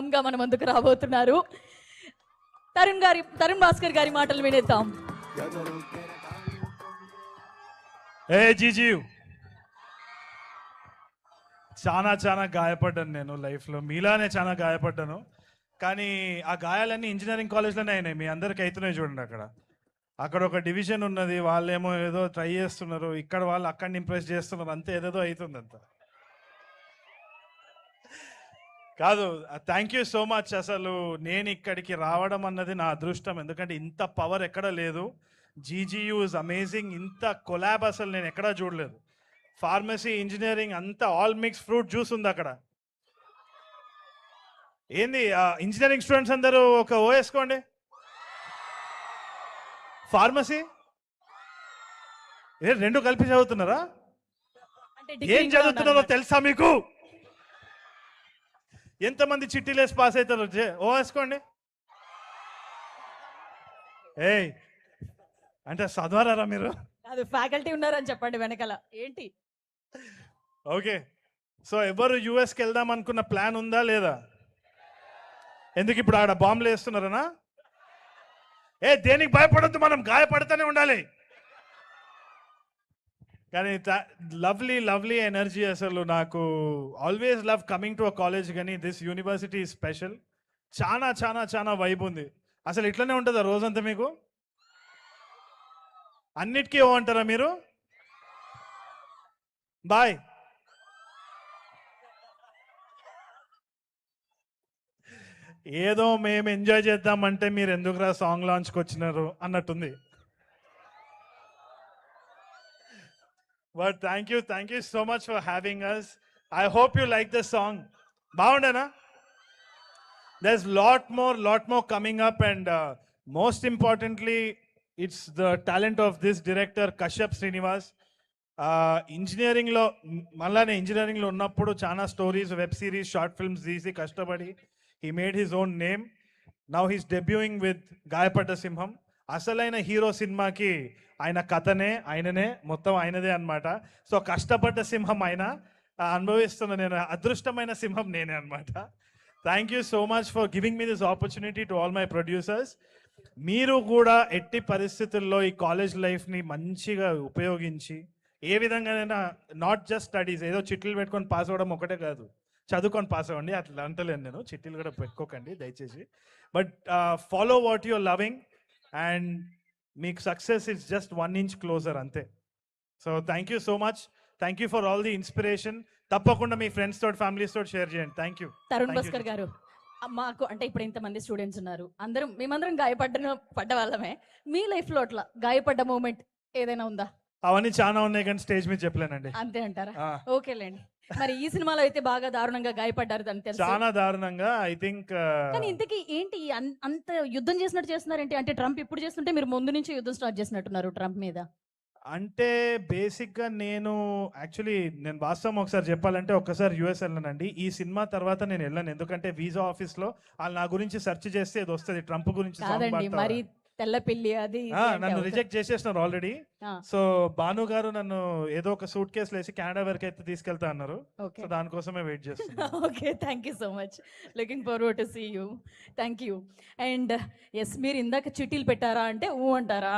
Song గా మన ముందుకు రాబోతున్నారు. తరుణ్ భాస్కర్ గారి మాటలు వినేద్దాం. ఏ జీజీవ్, చాలా గాయపడ్డాను నేను లైఫ్లో, మీలానే చాలా గాయపడ్డాను. కానీ ఆ గాయాలన్నీ ఇంజనీరింగ్ కాలేజ్లోనే అయినాయి. మీ అందరికి అవుతున్నాయి చూడండి. అక్కడ ఒక డివిజన్ ఉన్నది, వాళ్ళేమో ఏదో ట్రై చేస్తున్నారు, ఇక్కడ వాళ్ళు అక్కడిని ఇంప్రెస్ చేస్తున్నారు, అంతే ఏదేదో అవుతుంది అంత. కాదు, థ్యాంక్ యూ సో మచ్. అసలు నేను ఇక్కడికి రావడం అన్నది నా అదృష్టం, ఎందుకంటే ఇంత పవర్ ఎక్కడ లేదు. జీజీయూ ఇస్ అమేజింగ్. ఇంత కొలాబ్ అసలు నేను ఎక్కడా చూడలేదు. ఫార్మసీ, ఇంజనీరింగ్ అంతా ఆల్ మిక్స్ ఫ్రూట్ జ్యూస్ ఉంది అక్కడ. ఏంది ఇంజనీరింగ్ స్టూడెంట్స్ అందరూ ఒక ఓ వేసుకోండి. ఫార్మసీ రెండు కలిపి చదువుతున్నారా? ఏం చదువుతున్నారో తెలుసా మీకు? ఎంతమంది చిట్టీలేసి పాస్ అవుతారు? ఓ వేసుకోండి. ఏయ్ అంటే చదవరారా మీరు? అది ఫ్యాకల్టీ ఉన్నారని చెప్పండి వెనకాల. ఏంటి? ఓకే, సో ఎవరు యుఎస్కి వెళ్దాం అనుకున్న ప్లాన్ ఉందా లేదా? ఎందుకు ఇప్పుడు ఆడ బాంబులు వేస్తున్నారనా? దేనికి భయపడద్దు, మనం గాయపడుతూనే ఉండాలి. కానీ లవ్లీ ఎనర్జీ. అసలు నాకు always love coming to a college, కానీ దిస్ యూనివర్సిటీ స్పెషల్. చాలా వైబ్ ఉంది. అసలు ఇట్లనే ఉంటుందా రోజంతా మీకు? అన్నిటికీ ఓ అంటారా మీరు? బాయ్. ఏదో మేము ఎంజాయ్ చేద్దామంటే మీరు ఎందుకురా సాంగ్ లాంచ్కి వచ్చినారు అన్నట్టుంది. But thank you so much for having us. I hope you like the song. బాగుండేనా? there's lot more coming up, and most importantly it's the talent of this director Kashyap Srinivas. ఇంజనీరింగ్లో మళ్ళానే ఇంజనీరింగ్లో ఉన్నప్పుడు చాలా stories, web series, short films తీసి కష్టపడి he made his own name. Now he's debuting with గాయపడ్డ సింహం. అసలైన హీరో సినిమాకి ఆయన కథనే, ఆయననే, మొత్తం ఆయనదే అనమాట. సో కష్టపడ్డ సింహం ఆయన, అనుభవిస్తున్న నేను అదృష్టమైన సింహం నేనే అనమాట. Thank you so much for giving me this opportunity to all my producers. మీరు కూడా ఎట్టి పరిస్థితుల్లో ఈ కాలేజ్ లైఫ్ని మంచిగా ఉపయోగించి ఏ విధంగానైనా, నాట్ జస్ట్ స్టడీస్, ఏదో చిట్లు పెట్టుకొని పాస్ అవ్వడం ఒకటే కాదు, చదువుకొని పాస్ అవ్వండి, అట్లా అంటలేను నేను, చిట్టీలు కూడా పెట్టుకోకండి దయచేసి. But follow what your loving, and మీకు success is just 1 inch closer అంతే. So thank you so much. Thank you for all the inspiration. తప్పకుండా మీ ఫ్రెండ్స్ తోటి, ఫ్యామిలీస్ తోటి షేర్ చేయండి. Thank you. తరుణ్ భాస్కర్ గారు, మాకు అంటే ఇప్పుడు ఇంతమంది స్టూడెంట్స్ ఉన్నారు, మేమందరం పడ్డ వాళ్ళమే. మీ లైఫ్ లో అట్లా గాయపడ్డ మూమెంట్ ఏదైనా ఉందా? అవన్నీ చాలా ఉన్నాయి కానీ స్టేజ్ మీద చెప్పలేనండి. అంతే అంటారా? ఓకేలేండి. మరి ఈ సినిమాలో అయితే బాగా దారుణంగా గాయపడ్డారు అని తెలుసు. చాలా దారుణంగా, ఐ థింక్. కానీ ఇంతకీ ఏంటి అంత యుద్ధం చేసినట్టు చేస్తున్నారేంటి? అంటే ట్రంప్ ఇప్పుడు చేస్తుంటే మీరు ముందు నుంచి యుద్ధం స్టార్ట్ చేసినట్టున్నారు ట్రంప్ మీద. అంటే బేసిక్గా నేను వాస్తవం ఒకసారి చెప్పాలంటే, ఒక్కసారి యుఎస్ వెళ్ళానండి. ఈ సినిమా తర్వాత నేను వెళ్ళాను, ఎందుకంటే వీసా ఆఫీస్లో వాళ్ళు నా గురించి సెర్చ్ చేస్తే ఇది వస్తుంది, ట్రంప్ గురించి. మరి తెల్ల పిల్లి అది నన్ను రిజెక్ట్ చేసేసినారు ఆల్రెడీ. సో భాను గారు నన్ను ఏదో ఒక సూట్ కేసులు వేసి కెనడా వరకు అయితే తీసుకెళ్తా అన్నారు. సో దానికోసమే వెయిట్ చేస్తున్నాను. Okay, thank you so much. Looking forward to see you. Thank you. And yes, మీరు ఇందాక చిట్టీలు పెట్టారా అంటే ఊ అంటారా?